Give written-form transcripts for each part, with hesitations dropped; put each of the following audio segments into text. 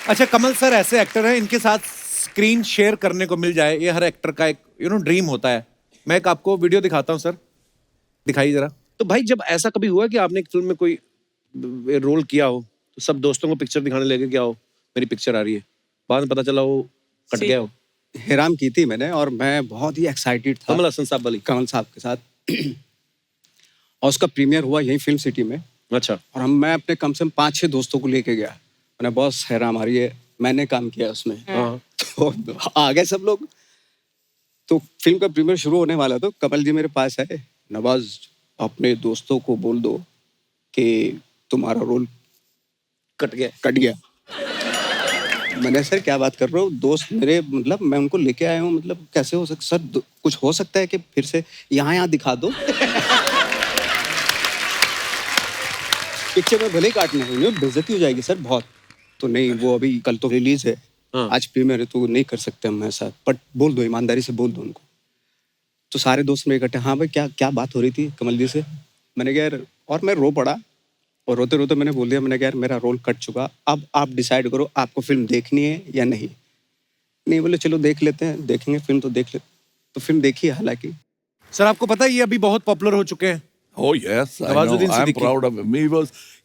अच्छा कमल सर ऐसे एक्टर हैं इनके साथ स्क्रीन शेयर करने को मिल जाए ये हर एक्टर का एक ड्रीम होता है। मैं एक आपको वीडियो दिखाता हूँ सर, दिखाइए जरा। तो भाई जब ऐसा कभी हुआ कि आपने एक फिल्म में कोई रोल किया हो तो सब दोस्तों को पिक्चर दिखाने लगे क्या हो मेरी पिक्चर आ रही है, बाद में पता चला वो कट गया हो? हेराम की थी मैंने और मैं बहुत ही एक्साइटेड था कमल हसन साहब वाली? कमल साहब के साथ। और उसका प्रीमियर हुआ यही फिल्म सिटी में। अच्छा। और मैं अपने कम से कम 5-6 दोस्तों को लेके गया। मैंने बॉस हेराम आ रही है, मैंने काम किया उसमें। हाँ। तो आ गए सब लोग। तो फिल्म का प्रीमियर शुरू होने वाला तो कमल जी मेरे पास आए, नवाज अपने दोस्तों को बोल दो कि तुम्हारा रोल कट गया। कट गया। मैंने सर क्या बात कर रहे हो, दोस्त मेरे, मतलब मैं उनको लेके आया हूँ, मतलब कैसे हो सकता सर, कुछ हो सकता है कि फिर से यहाँ दिखा दो। पिक्चर में भले ही काटने होंगे, बेइज्जती हो जाएगी सर बहुत। तो नहीं, वो अभी कल तो रिलीज है, हाँ। आज प्रीमियर है, तो नहीं कर सकते हम ऐसा, बट बोल दो, ईमानदारी से बोल दो उनको। तो सारे दोस्त मेरे इकट्ठे, हाँ भाई क्या क्या बात हो रही थी कमल जी से। मैंने कहा यार, और मैं रो पड़ा और रोते रोते मैंने बोल दिया, मैंने कहा यार मेरा रोल कट चुका, अब आप डिसाइड करो आपको फिल्म देखनी है या नहीं। नहीं बोले चलो देख लेते हैं, देखेंगे फिल्म तो देख ले। तो फिल्म देखी हालांकि। सर आपको पता है ये अभी बहुत पॉपुलर हो चुके हैं। Oh yes, I know. Nawazuddin I'm Siddiqui. proud of him.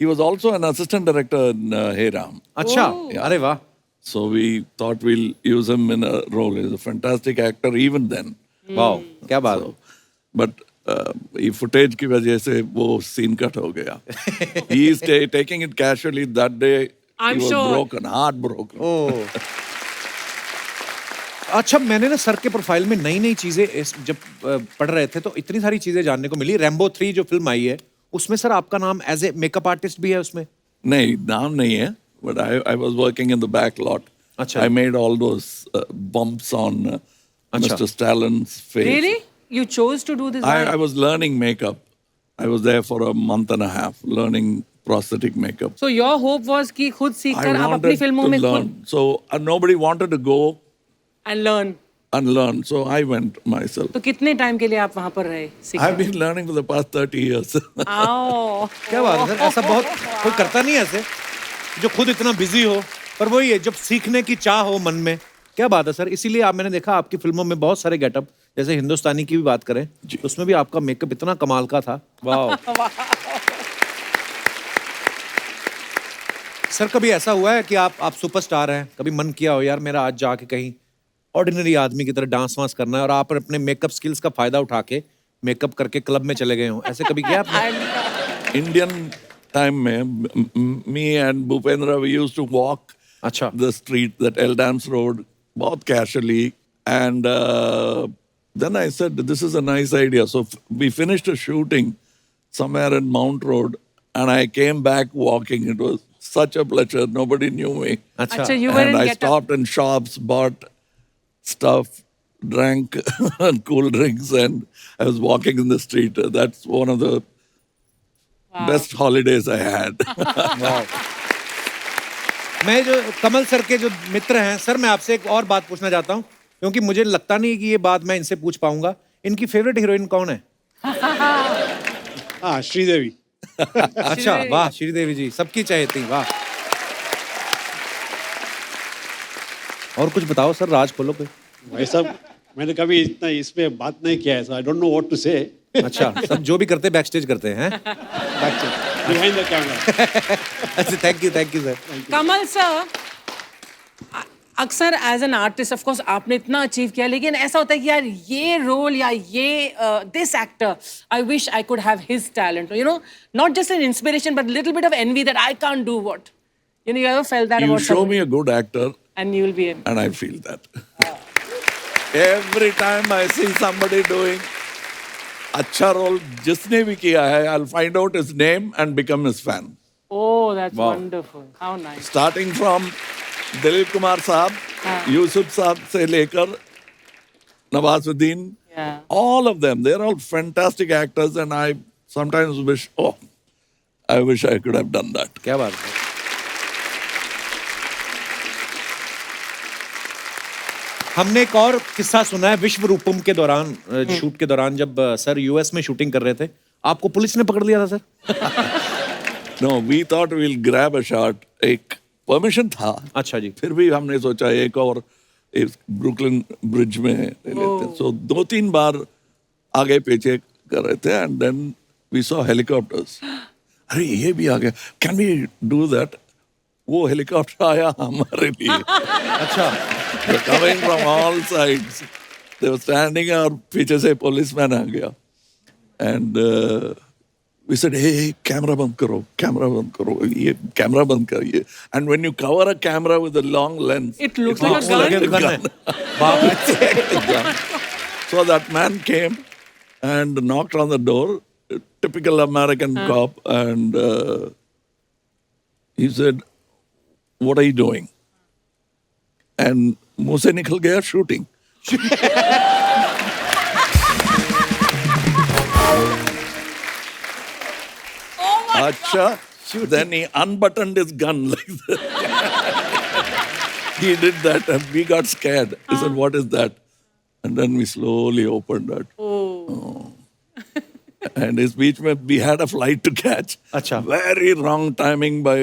He was also an assistant director in Hey Ram. अच्छा, अरे वाह। So we thought we'll use him in a role. He's a fantastic actor even then. वाह, क्या बात। So, but ये footage की वजह से वो scene cut हो गया. He is taking it casually. That day I'm he was sure. broken, heartbroken. ओह। अच्छा मैंने ना सर के प्रोफाइल में नई नई चीजें जब पढ़ रहे थे तो इतनी सारी चीजें जानने को मिली। रैम्बो 3 जो फिल्म आई है उसमें सर आपका नाम एज ए मेकअप आर्टिस्ट भी है उसमें? नहीं, नाम नहीं है. But I was working in the back lot. अच्छा। I made all those bumps on अच्छा। Mr. Stallin's face. Really? You chose to do this? I was learning makeup. I was there for a month and a half learning prosthetic makeup. So your hope was कि खुद सीख I कर आप अपनी wanted फिल्मों to में learn. खुद So nobody wanted to go and learn. and learn. So I went myself. तो कितने टाइम के लिए आप वहाँ पर रहे? I've been learning for the past 30 years. आओ। क्या बात है सर, ऐसा बहुत कोई करता नहीं है ऐसे जो खुद इतना बिजी हो, पर वही है जब सीखने की चाह हो मन में। क्या बात है सर, इसीलिए आप, मैंने देखा आपकी फिल्मों में बहुत सारे गेटअप, जैसे हिंदुस्तानी की भी बात करें तो उसमें भी आपका मेकअप इतना कमाल का था। वाह। सर कभी ऐसा हुआ है कि आप सुपरस्टार हैं, कभी मन किया हो यार मेरा आज जाके कहीं ऑर्डिनरी आदमी की तरह डांस वांस करना है और आप अपने मेकअप स्किल्स का फायदा उठा के मेकअप करके क्लब में चले गए हो, ऐसे कभी किया आपने? Indian time में me and Bhupendra we used to walk अच्छा। the street, that Eldams Road, बहुत casually. And then I said, this is a nice idea. So we finished a shooting somewhere in Mount Road and I came back walking. It was such a pleasure. Nobody knew me. अच्छा। अच्छा, you were And in I get up. stopped in shops, bought stuff, drank cool drinks, and I was walking in the street. That's one of the best holidays I had. मैं जो कमल sir के जो मित्र हैं sir, मैं आपसे एक और बात पूछना चाहता हूँ क्योंकि मुझे लगता नहीं कि ये बात मैं इनसे पूछ पाऊंगा। इनकी फेवरेट हीरोइन कौन है? हाँ, श्रीदेवी। अच्छा वाह, श्रीदेवी जी सबकी चहेती, वाह। और कुछ बताओ सर, राज खोलो कोई। भाई साहब मैंने कभी इतना इसमें बात नहीं किया है, I don't know what to say. अच्छा, सब जो भी करते बैक स्टेज करते हैं। Behind the camera. अच्छा, thank you sir. Kamal sir, अक्सर as an artist of course आपने इतना अचीव किया, लेकिन ऐसा होता है कि यार ये रोल या ये this actor, I wish I could have his talent, you know, not just an inspiration but little bit of envy that I can't do what, you know, you ever felt that You about show me a good actor and you will be in. and I feel that. Every time I see somebody doing अच्छा role जिसने भी किया है, I'll find out his name and become his fan. Oh, that's Wow. wonderful. How nice. Starting from Dilip Kumar साहब, यूसुफ साहब से लेकर Nawazuddin, Yeah. all of them, they're all fantastic actors and I sometimes wish, I wish I could have done that. क्या बात है। हमने एक और किस्सा सुना है विश्व रूपम के दौरान, शूट के दौरान जब सर यूएस में शूटिंग कर रहे थे, आपको पुलिस ने पकड़ लिया था sir? No, we thought we'll grab a shot. एक परमिशन था, अच्छा जी। फिर भी हमने सोचा एक और ब्रुकलिन ब्रिज में ले लेते हैं। सो 2-3 बार आगे पीछे कर रहे थे, and then we saw helicopters. अरे ये भी आ गया, कैन वी डू दैट? वो हेलीकॉप्टर आया हमारे लिए। अच्छा, coming from all sides, they were standing, और पीछे से पुलिसमैन आ गया, and we said, hey, camera बंद करो, ये कैमरा बंद करिए. And when you cover a camera with a long lens, It looks like a gun. लगे gun है। बाप रे। So that man came and knocked on the door, typical American cop, and he said, what are you doing? And मुंह से निकल गया shooting. Acha. Then he unbuttoned his gun like that. He did that and we got scared. He said, what is that? And then we slowly opened that. Oh. And his beach mein, we had a flight to catch. Acha. Very wrong timing by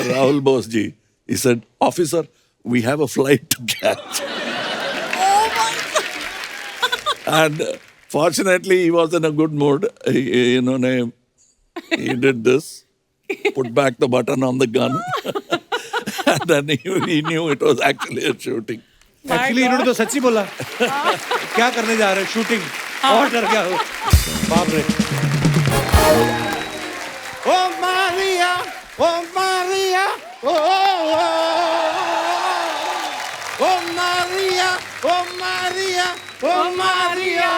Rahul Bose ji. He said, officer, we have a flight to catch. And fortunately, he was in a good mood. He did this, put back the button on the gun, and then he knew it was actually a shooting. Actually इन्होंने तो सच्ची बोला। क्या करने जा रहे हैं? Shooting. और डर गया हो। बाप रे। ओ मारिया, ओ मारिया, ओ मारिया, ओ मारिया, ओ मारिया।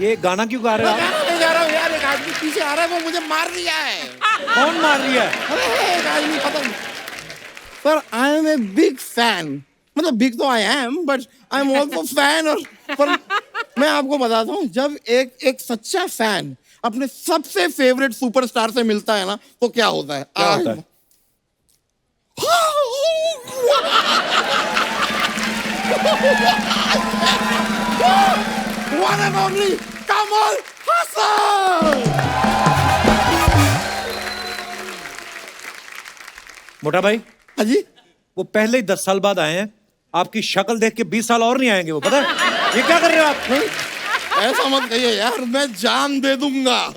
ये गाना क्यों गा रहे हो आप? गाना नहीं गा रहा हूँ यार, एक आदमी पीछे आ रहा है, वो मुझे मार रहा है। कौन मार रही है? अरे एक आदमी पता नहीं। Sir I am a big fan, मतलब बिग तो I am, but I am also fan. और पर मैं आपको बताता हूँ, जब एक सच्चा फैन अपने सबसे फेवरेट सुपरस्टार से मिलता है ना, तो क्या होता है? क्या होता है? One and only Kamal Haasan! मोटा भाई, हाँ जी, वो पहले ही 10 साल बाद आए हैं। आपकी शक्ल देख के 20 साल और नहीं आएंगे वो, पता है? ये क्या कर रहे हो आप? ऐसा मत कहिए यार, मैं जान दे दूंगा।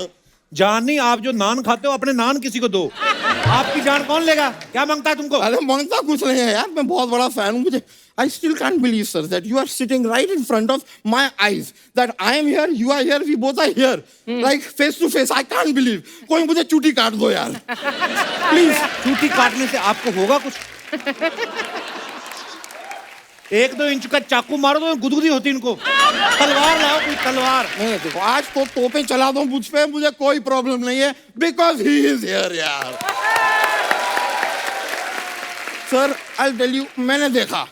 जान नहीं, आप जो नान खाते हो अपने नान किसी को दो। आपकी जान कौन लेगा? क्या मांगता है तुमको? अरे मांगता कुछ नहीं है यार, मैं बहुत बड़ा फैन हूँ। मुझे I still can't believe, sir, that you are sitting right in front of my eyes. That I am here, you are here, we both are here, like face to face. I can't believe. कोई मुझे चूटी काट दो यार, please. चूटी काटने से आपको होगा कुछ? 1-2 इंच का चाकू मारो तो गुदगुदी होती इनको। तलवार लाओ, कोई तलवार। नहीं देखो, आज तो तोपे चला दो मुझ पे, मुझे कोई प्रॉब्लम नहीं है, because he is here यार। सर I'll tell you, मैंने देखा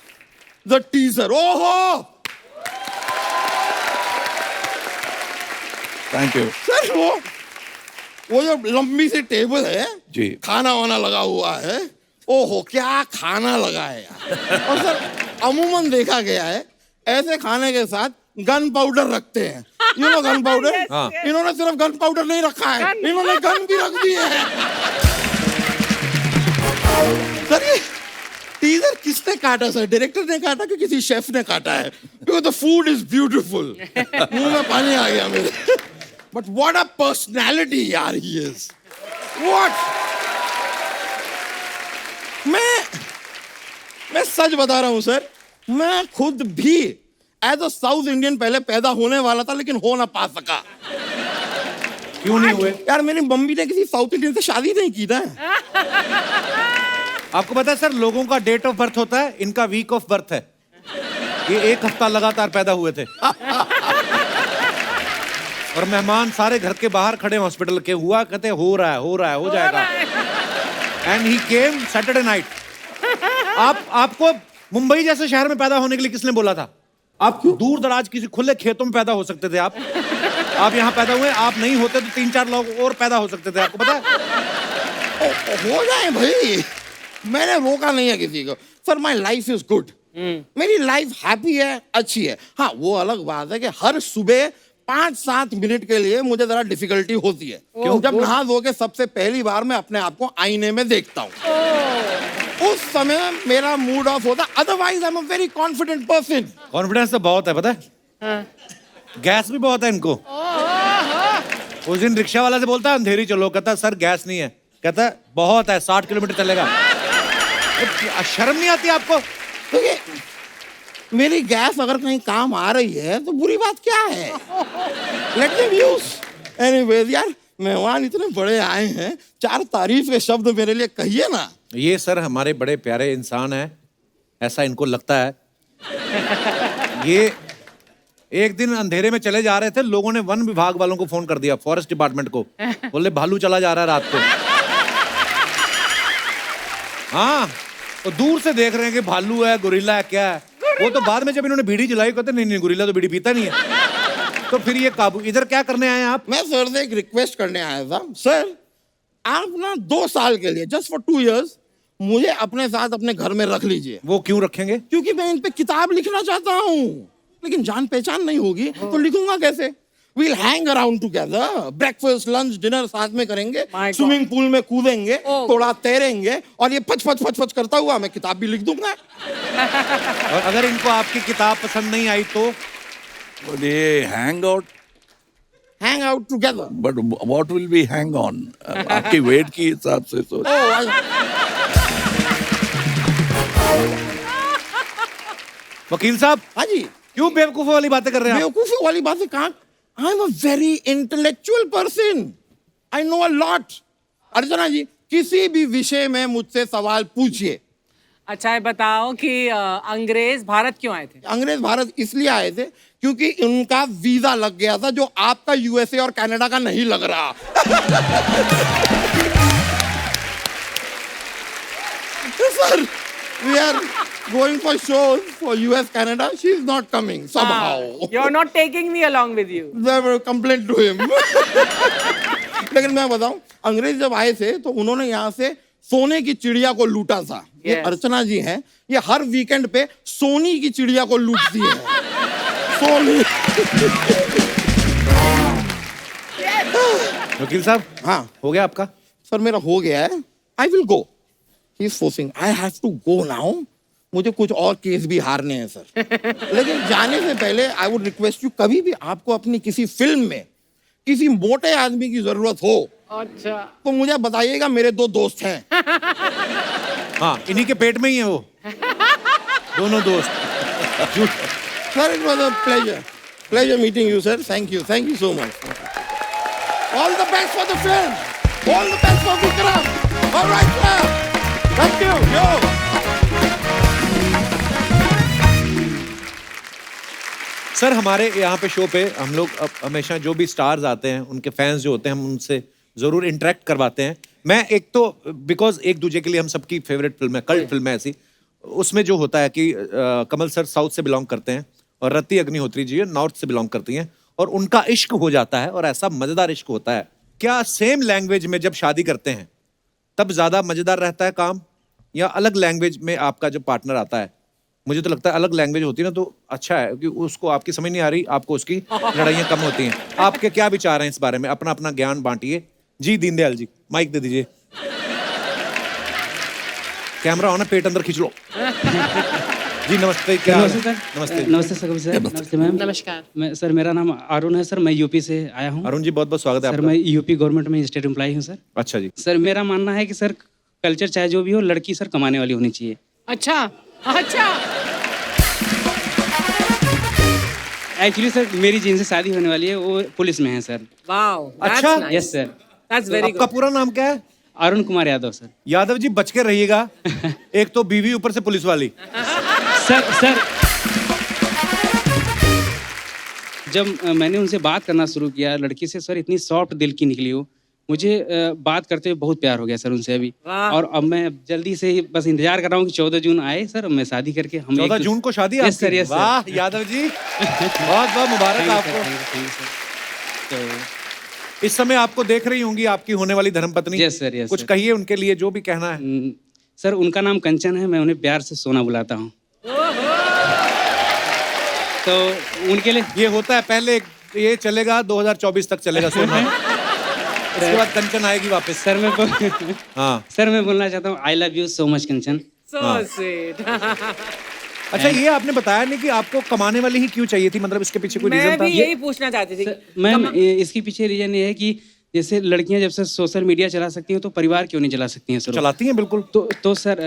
the teaser. ओहो Thank you. सर, वो जो लंबी सी टेबल है जी, खाना वाना लगा हुआ है, ओहो क्या खाना लगा है यार। और सर अमूमन देखा गया है ऐसे खाने के साथ गन पाउडर रखते हैं, यू नो गन पाउडर। इन्होंने सिर्फ गन पाउडर नहीं रखा है, इन्होंने गन भी रख दी है। सर ये टीजर किसने काटा? सर डायरेक्टर ने काटा कि किसी शेफ ने काटा है? Because the food is beautiful. मुंह में पानी आ गया मेरे। बट व्हाट अ पर्सनैलिटी यार ही इज। व्हाट, मैं सच बता रहा हूं सर, मैं खुद भी एज अ साउथ इंडियन पहले पैदा होने वाला था, लेकिन हो ना पा सका। क्यों नहीं हुए? यार मेरी मम्मी ने किसी साउथ इंडियन से शादी नहीं की ना। आपको पता है सर, लोगों का डेट ऑफ बर्थ होता है, इनका वीक ऑफ बर्थ है। ये 1 हफ्ता लगातार पैदा हुए थे। और मेहमान सारे घर के बाहर खड़े हॉस्पिटल के, हुआ कहते हो रहा है, हो जाएगा। And he came Saturday night. आपको मुंबई जैसे शहर में पैदा होने के लिए किसने बोला था? आप दूर दराज किसी खुले खेतों में पैदा हो सकते थे। आप यहाँ पैदा हुए, आप नहीं होते तो 3-4 लोग और पैदा हो सकते थे। आपको पता है? हो जाए भाई, मैंने रोका नहीं है किसी को। Sir my life is good, मेरी लाइफ हैप्पी है, अच्छी है। हाँ वो अलग बात है कि हर सुबह 5-7 मिनट के लिए मुझे जरा डिफिकल्टी होती है। क्यों? जब नहा धो के सबसे पहली बार मैं अपने आप को आईने में देखता हूँ, उस समय मेरा मूड ऑफ होता। Otherwise I am a very confident person. Confidence तो बहुत है, पता है, गैस भी बहुत है इनको। उस दिन रिक्शा वाला से बोलता है अंधेरी चलो, कहता सर गैस नहीं है, कहता है बहुत है 60 किलोमीटर चलेगा। शर्म नहीं आती आपको? देखिए, मेरी गैस अगर कहीं काम आ रही है तो बुरी बात क्या है? Let them use. एनीवेज यार, मेहमान इतने बड़े आए हैं, 4 तारीफ के शब्द मेरे लिए कहिए ना। ये सर हमारे बड़े प्यारे इंसान हैं, ऐसा इनको लगता है। ये एक दिन अंधेरे में चले जा रहे थे, लोगों ने वन विभाग वालों को फोन कर दिया, फॉरेस्ट डिपार्टमेंट को, बोले भालू चला जा रहा है रात को। हाँ, तो दूर से देख रहे हैं कि भालू है, गोरिल्ला है, क्या है। वो तो बाद में जब इन्होंने बीड़ी जलाई, कहते नहीं गोरिल्ला तो बीड़ी पीता नहीं है। तो फिर ये काबू। इधर क्या करने आए हैं आप? मैं सर से एक रिक्वेस्ट करने आया था। सर, आप ना 2 साल के लिए, जस्ट फॉर 2 years, मुझे अपने साथ अपने घर में रख लीजिए। वो क्यों रखेंगे? क्योंकि मैं इन पे किताब लिखना चाहता हूँ, लेकिन जान पहचान नहीं होगी तो लिखूंगा कैसे? We'll hang around together, breakfast, lunch, dinner साथ में करेंगे, स्विमिंग पूल में कूदेंगे, थोड़ा तैरेंगे, और ये फच फच फच फच करता हुआ मैं किताब भी लिख दूंगा। और अगर इनको आपकी किताब पसंद नहीं आई तो? But ये hang out, Hang out together. but what will we hang on? आपकी weight की हिसाब से सोच। वकील साहब, हाँ जी, क्यों बेवकूफों वाली बातें कर रहे हैं आप? बेवकूफी वाली बातें कहाँ? I am a very intellectual person, I know a lot. Archana ji, किसी भी विषय में मुझसे सवाल पूछिए। अच्छा, ये बताओ कि अंग्रेज भारत क्यों आए थे? अंग्रेज भारत इसलिए आए थे क्योंकि उनका वीजा लग गया था, जो आपका यूएसए और कनाडा का नहीं लग रहा। Sir, we are going for shows for US, Canada. She is not coming somehow. You're not taking me along with you. They were complaint to him. लेकिन मैं बताऊं, अंग्रेज जब आए थे तो उन्होंने यहाँ से सोने की चिड़िया को लूटा था। ये Yes. अर्चना जी हैं, ये हर वीकेंड पे सोनी की चिड़िया को लूटती है। सोनी। वकील साहब, हाँ, हो गया आपका? सर मेरा हो गया है। I will go. He is forcing. I have to go now. मुझे कुछ और केस भी हारने हैं सर। लेकिन जाने से पहले आई वुड रिक्वेस्ट यू, कभी भी आपको अपनी किसी फिल्म में किसी मोटे आदमी की जरूरत हो, अच्छा, तो मुझे बताइएगा, मेरे 2 दोस्त हैं। हाँ, इन्हीं के पेट में ही है वो दोनों दोस्त। Sir, it was a pleasure meeting you sir. Thank you so much. All the best for the film, all the best for Vikram. Alright sir, thank you. Yo, sir हमारे यहाँ पे शो पे हम लोग हमेशा जो भी स्टार्स आते हैं, उनके फैंस जो होते हैं, हम उनसे जरूर इंटरेक्ट करवाते हैं। मैं एक तो बिकॉज एक दूसरे के लिए हम सबकी फेवरेट फिल्म है, कल्ट फिल्म है ऐसी, उसमें जो होता है कि कमल सर साउथ से बिलोंग करते हैं और रति अग्निहोत्री जी नॉर्थ से बिलोंग करती हैं, और उनका इश्क हो जाता है और ऐसा मजेदार इश्क होता है। क्या सेम लैंग्वेज में जब शादी करते हैं तब ज्यादा मजेदार रहता है काम, या अलग लैंग्वेज में आपका जो पार्टनर आता है? मुझे तो लगता है अलग लैंग्वेज होती है ना तो अच्छा है, क्योंकि उसको आपकी समझ नहीं आ रही, आपको उसकी लड़ाइयाँ कम होती हैं। आपके क्या विचार हैं इस बारे में? अपना अपना ज्ञान बांटिए। जी दीनदयाल जी, माइक दे दीजिए। कैमरा ऑन है, पेट अंदर खींच लो। जी नमस्ते। क्या हाल है? नमस्ते। नमस्ते सर, नमस्ते मैम। नमस्कार। मैं सर, मेरा नाम अरुण है सर, मैं यूपी से आया हूँ। अरुण जी बहुत बहुत स्वागत है सर आपका। मैं यूपी गवर्नमेंट में स्टेट एम्प्लॉय हूँ सर। अच्छा जी। सर मेरा मानना है कि सर कल्चर चाहे जो भी हो, लड़की सर कमाने वाली होनी चाहिए। अच्छा अच्छा। एक्चुअली सर मेरी जिनसे शादी होने वाली है वो पुलिस में है सर। वाओ, अच्छा? Yes sir. दैट्स वेरी आपका गुड। पूरा नाम क्या है? अरुण कुमार यादव सर। यादव जी बच के रहिएगा, एक तो बीवी ऊपर से पुलिस वाली। सर जब मैंने उनसे बात करना शुरू किया लड़की से, सर इतनी सॉफ्ट दिल की निकली हो, मुझे बात करते हुए बहुत प्यार हो गया सर उनसे अभी। वाह। और अब मैं जल्दी से ही बस इंतजार कर रहा हूँ कि 14 जून आए सर, मैं शादी करके हम 14 जून को शादी है यस सर, आपकी? Yes sir. वाह यादव जी, बहुत बहुत मुबारक आपको। तो इस समय आपको देख रही होंगी आपकी होने वाली धर्मपत्नी। यस सर, यस कुछ सर। कहिए उनके लिए जो भी कहना है। सर उनका नाम कंचन है, मैं उन्हें प्यार से सोना बुलाता हूँ। तो उनके लिए ये होता है, पहले ये चलेगा 2024 तक चलेगा सोना। इसके बाद कंचन आएगी वापस। सर मैं हाँ सर मैं बोलना चाहता हूँ I love you so much Kanchan. So sweet. अच्छा, ये आपने बताया नहीं कि आपको कमाने वाली ही क्यों चाहिए थी, मतलब इसके पीछे कोई मैं रीजन था? भी यही पूछना चाहती थी। मैम इसके पीछे रीजन ये है कि जैसे लड़कियां जब से सोशल मीडिया चला सकती हैं तो परिवार क्यों नहीं चला सकती हैं सर? चलाती हैं बिल्कुल। तो सर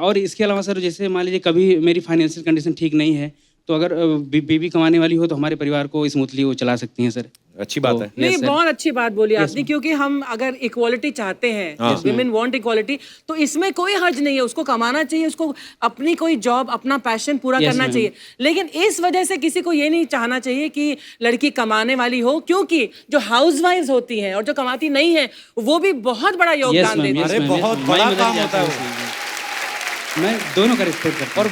और इसके अलावा सर जैसे मान लीजिए कभी मेरी फाइनेंशियल कंडीशन ठीक नहीं है तो अगर बीवी कमाने वाली हो तो हमारे परिवार को स्मूथली वो चला सकती हैं सर। अच्छी बात है। नहीं, sir. बहुत अच्छी बात बोली आपने, क्योंकि हम अगर इक्वालिटी चाहते हैं, विमेन वांट इक्वालिटी, तो इसमें कोई हर्ज नहीं है। उसको कमाना चाहिए, उसको अपनी कोई जॉब, अपना पैशन पूरा करना ma'am. चाहिए। लेकिन इस वजह से किसी को ये नहीं चाहना चाहिए कि लड़की कमाने वाली हो, क्योंकि जो हाउसवाइफ्स होती हैं और जो कमाती नहीं है वो भी बहुत बड़ा योगदान ma'am, देती yes, है। अरे ma'am, बहुत yes, बड़ा मैं काम मदद होता है करता वो। हूँ। मैं दोनों का रिस्पेक्ट करता हूँ। और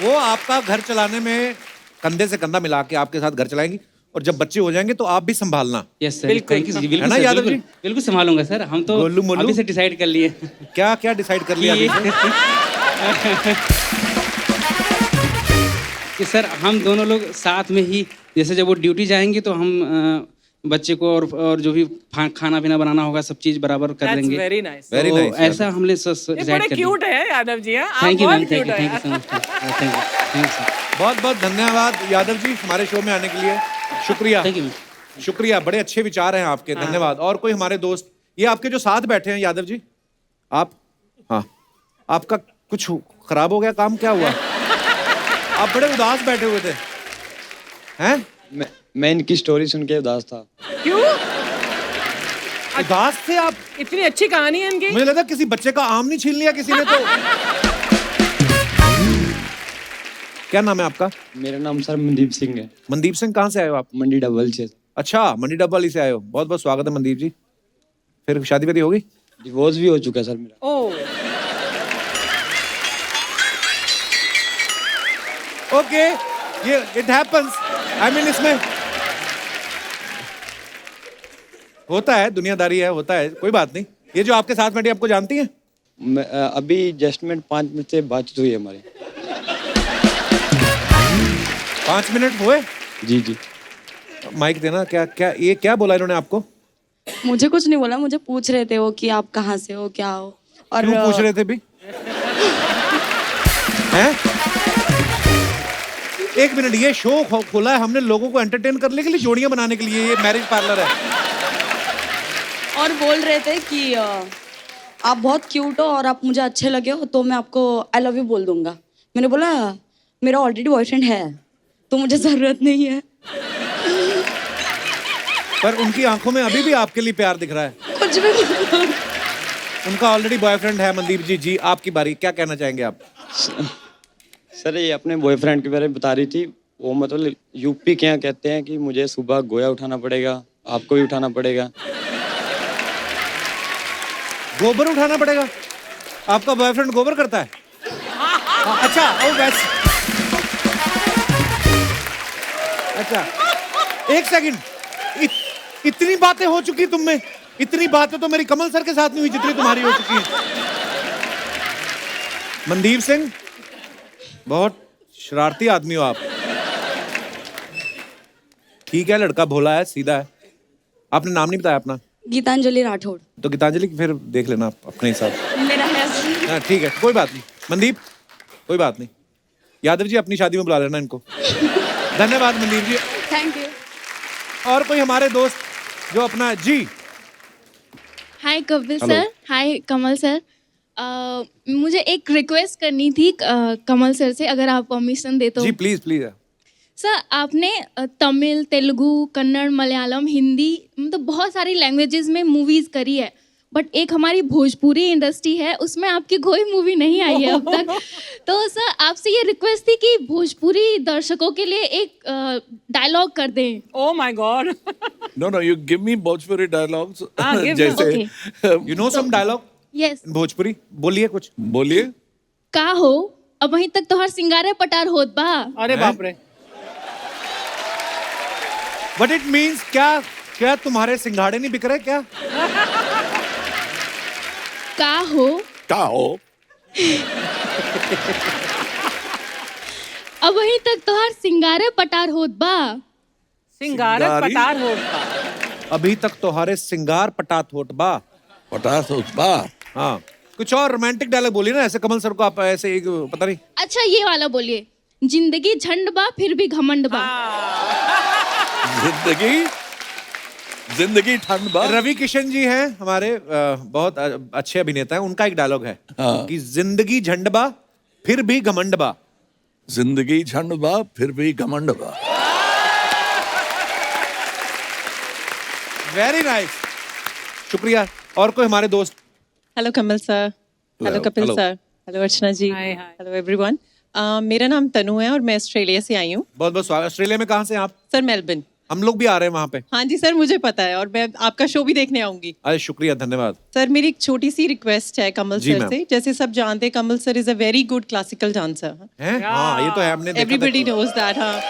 वो आपका घर चलाने में कंधे से कंधा मिला के आपके साथ घर चलाएंगी, और जब बच्चे हो जाएंगे तो आप भी संभालना। यस सर, बिल्कुल। थैंक यू जी, है बिल्कुल ना सर, यादव बिल्कुल, जी? बिल्कुल संभालूंगा सर। हम तो गोलू मोलू? अभी से डिसाइड कर लिए क्या क्या डिसाइड कर लिया अभी से? कि सर हम दोनों लोग साथ में ही, जैसे जब वो ड्यूटी जाएंगे तो हम बच्चे को और जो भी खाना पीना बनाना होगा सब चीज बराबर कर That's लेंगे। very nice. Very तो nice, ऐसा हमने ये डिसाइड बड़े कर क्यूट लिया। है यादव जी। हाँ, आप थैंक यू बहुत मैम, क्यूट थैंक यू है। So much, thank you sir, बहुत बहुत धन्यवाद यादव जी हमारे शो में आने के लिए। शुक्रिया, थैंक यू मैम। शुक्रिया। बड़े अच्छे विचार हैं आपके, धन्यवाद। और कोई हमारे दोस्त, ये आपके जो साथ बैठे हैं यादव जी, आप, हाँ, आपका कुछ खराब हो गया काम, क्या हुआ? आप बड़े उदास बैठे हुए थे, हैं? मैं इनकी स्टोरी सुन के उदास था। क्यों? उदास थे आप? इतनी अच्छी कहानी है इनकी। मुझे लगा किसी बच्चे का आम नहीं छीन लिया किसी ने तो। क्या नाम है आपका? मेरा नाम सर मनदीप सिंह है, मनदीप सिंह। कहाँ से आए हो आप? मंडी डबल से। अच्छा, मंडी डब्बा से आए हो। बहुत बहुत स्वागत है मनदीप जी। फिर शादी वादी होगी? डिवोर्स भी हो चुका है सर मेरा। ओह, ओके, ये इट हैपेंस। आई मीन इसमें होता है, दुनियादारी है, होता है, कोई बात नहीं। ये जो आपके साथ बैठी आपको जानती है? अभी जस्ट में 5 मिनट से बातचीत हुई है हमारी। 5 मिनट हुए? जी जी। माइक देना। क्या क्या ये क्या बोला इन्होंने आपको? मुझे कुछ नहीं बोला, मुझे पूछ रहे थे वो कि आप कहाँ से हो, क्या हो। और क्यों पूछ रहे थे भी? हैं? एक मिनट, ये शो खोला है हमने लोगों को एंटरटेन करने के लिए, जोड़ियां बनाने के लिए। ये मैरिज पार्लर है। और बोल रहे थे कि आप बहुत क्यूट हो और आप मुझे अच्छे लगे हो तो मैं आपको आई लव यू बोल दूंगा। मैंने बोला मेरा ऑलरेडी बॉयफ्रेंड है तो मुझे जरूरत नहीं है। पर उनकी आंखों में अभी भी आपके लिए प्यार दिख रहा है। कुछ भी नहीं। उनका ऑलरेडी बॉयफ्रेंड है। मनदीप जी, जी आपकी बारी, क्या कहना चाहेंगे आप? सर ये अपने बॉयफ्रेंड के बारे में बता रही थी। वो मतलब यूपी के यहाँ कहते हैं कि मुझे सुबह गोया उठाना पड़ेगा, आपको भी उठाना पड़ेगा। गोबर उठाना पड़ेगा? आपका बॉयफ्रेंड गोबर करता है? अच्छा, ओ वैसे। अच्छा, एक सेकंड, इतनी बातें हो चुकी तुम में? इतनी बातें तो मेरी कमल सर के साथ नहीं हुई जितनी तुम्हारी हो चुकी है। मनदीप सिंह, बहुत शरारती आदमी हो आप। ठीक है, लड़का भोला है, सीधा है। आपने नाम नहीं बताया अपना? गीतांजलि राठौड़। तो गीतांजलि फिर देख लेना आप अपने हिसाब। मेरा है। हाँ ठीक है, कोई बात नहीं। मनदीप, कोई बात नहीं। यादव जी अपनी शादी में बुला लेना इनको। धन्यवाद मनदीप जी। Thank you. और कोई हमारे दोस्त जो अपना, जी हाय कपिल हेलो। सर, हाय कमल सर। मुझे एक रिक्वेस्ट करनी थी कमल सर से, अगर आप परमिशन दे तो। जी प्लीज प्लीज। सर आपने तमिल, तेलुगु, कन्नड़, मलयालम, हिंदी, मतलब बहुत सारी लैंग्वेजेस में मूवीज़ करी है, बट एक हमारी भोजपुरी इंडस्ट्री है उसमें आपकी कोई मूवी नहीं आई है अब तक। तो सर आपसे ये रिक्वेस्ट थी कि भोजपुरी दर्शकों के लिए एक डायलॉग कर दें। Oh my god. No, no, you give me Bhojpuri dialogues. give जैसे you know some dialogue yes. Bhojpuri? बोलिए कुछ। बोलिए। का हो अब वहीं तक तोहर सिंगारे पटार होत बा। अरे बाप रे। What it means? क्या क्या तुम्हारे सिंघाड़े नहीं बिक रहे क्या? का हो Tao. अब वहीं तक तोहर सिंगारे पटार होत बा। सिंगारत पटार होता। अभी तक तोहारे सिंगार पटात होट बा। पटास बा। हाँ, कुछ और रोमांटिक डायलॉग बोलिए ना, ऐसे कमल सर को आप ऐसे एक पता नहीं। अच्छा ये वाला बोलिए, जिंदगी झंड बा फिर भी घमंड बा। जिंदगी ठंड बा। रवि किशन जी हैं हमारे बहुत अच्छे अभिनेता हैं, उनका एक डायलॉग है कि जिंदगी झंड बा फिर भी घमंड बा। जिंदगी झंड बा फिर भी घमंड बा। वेरी नाइस, शुक्रिया। और कोई हमारे दोस्त? Hello Kamal sir, hello Kapil hello. Sir, hello Archana ji, Hi, hi. Hello everyone. मेरा नाम तनु है और मैं ऑस्ट्रेलिया से आई हूँ। बहुत बहुत स्वागत। ऑस्ट्रेलिया में कहाँ से हैं आप? Sir Melbourne. हम लोग भी आ रहे हैं वहाँ पे। हाँ जी सर, मुझे पता है और मैं आपका शो भी देखने आऊंगी। अरे शुक्रिया, धन्यवाद। सर मेरी एक छोटी सी रिक्वेस्ट है कमल जी, सर मैम। से। जैसे सब जानते हैं Kamal sir is a very good classical dancer. हैं? हाँ, ये तो है, हमने देखा था। Everybody knows that. हाँ,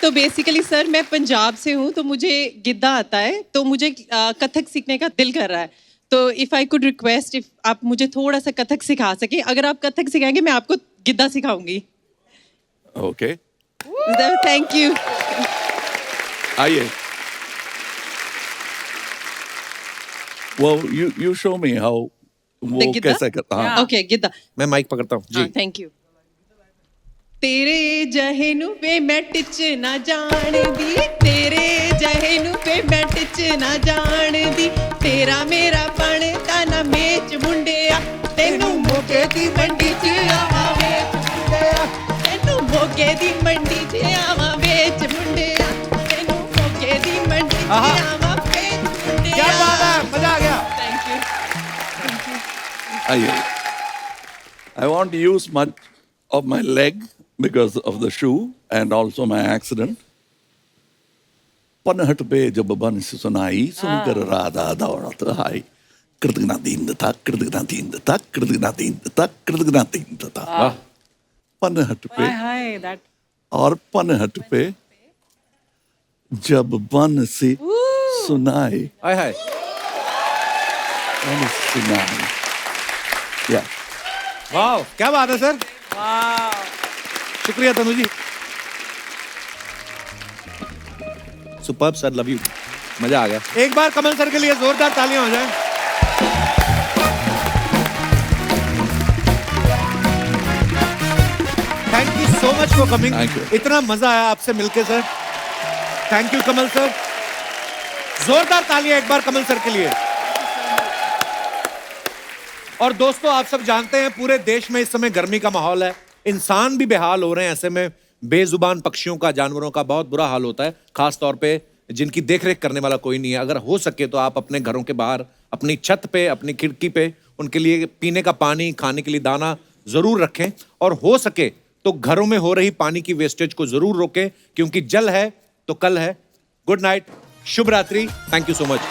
तो बेसिकली सर मैं पंजाब से हूँ, तो मुझे गिद्दा आता है, तो मुझे कथक सीखने का दिल कर रहा है। तो if I could request, if आप मुझे थोड़ा सा कथक सिखा सके। अगर आप कथक सिखाएंगे मैं आपको गिद्दा सिखाऊंगी। Okay, thank you. आइए। Well, you show me how वो गिद्दा? कैसे करता। हाँ, ओके गिद्दा। मैं माइक पकड़ता हूँ जी। Thank you. तेरे जहे नु पे मैं टिच ना जान दी, तेरे जहे नु पे मैं टिच ना जान दी, तेरा मेरा बनता ना मेच मुंडिया, तेनू मोगे दी मंडी च आवा वेच मुंडिया, तेनू मोगे दी मंडी च आवा वेच मुंडिया, तेनू मोगे दी मंडी च आवा वेच मुंडिया। क्या बात है, मजा आ गया। Thank you. आइए। I want to use much of my leg because of the shoe and also my accident. पनहट पे जब बंस सुनाई, सुनकर राधा दौड़त आई, कृतज्ञता दीन था, कृतज्ञता दीन था, कृतज्ञता दीन था, कृतज्ञता दीन था। पनहट पे हाय दैट और पनहट पे जब बंसी सुनाई, हाय हाय। बंस सुनाई। या वाह, क्या बात है सर। शुक्रिया तनु जी। सुपर्ब सर, लव यू, मजा आ गया। एक बार कमल सर के लिए जोरदार तालियां हो जाएं। Thank you so much for coming. Thank you. इतना मजा आया आपसे मिलके sir. Thank you Kamal sir. जोरदार तालियां एक बार कमल सर के लिए। और दोस्तों, आप सब जानते हैं पूरे देश में इस समय गर्मी का माहौल है, इंसान भी बेहाल हो रहे हैं। ऐसे में बेजुबान पक्षियों का, जानवरों का बहुत बुरा हाल होता है, खास तौर पे जिनकी देखरेख करने वाला कोई नहीं है। अगर हो सके तो आप अपने घरों के बाहर, अपनी छत पे, अपनी खिड़की पे उनके लिए पीने का पानी, खाने के लिए दाना जरूर रखें। और हो सके तो घरों में हो रही पानी की वेस्टेज को जरूर रोकें, क्योंकि जल है तो कल है। गुड नाइट, शुभ रात्रि, थैंक यू सो मच।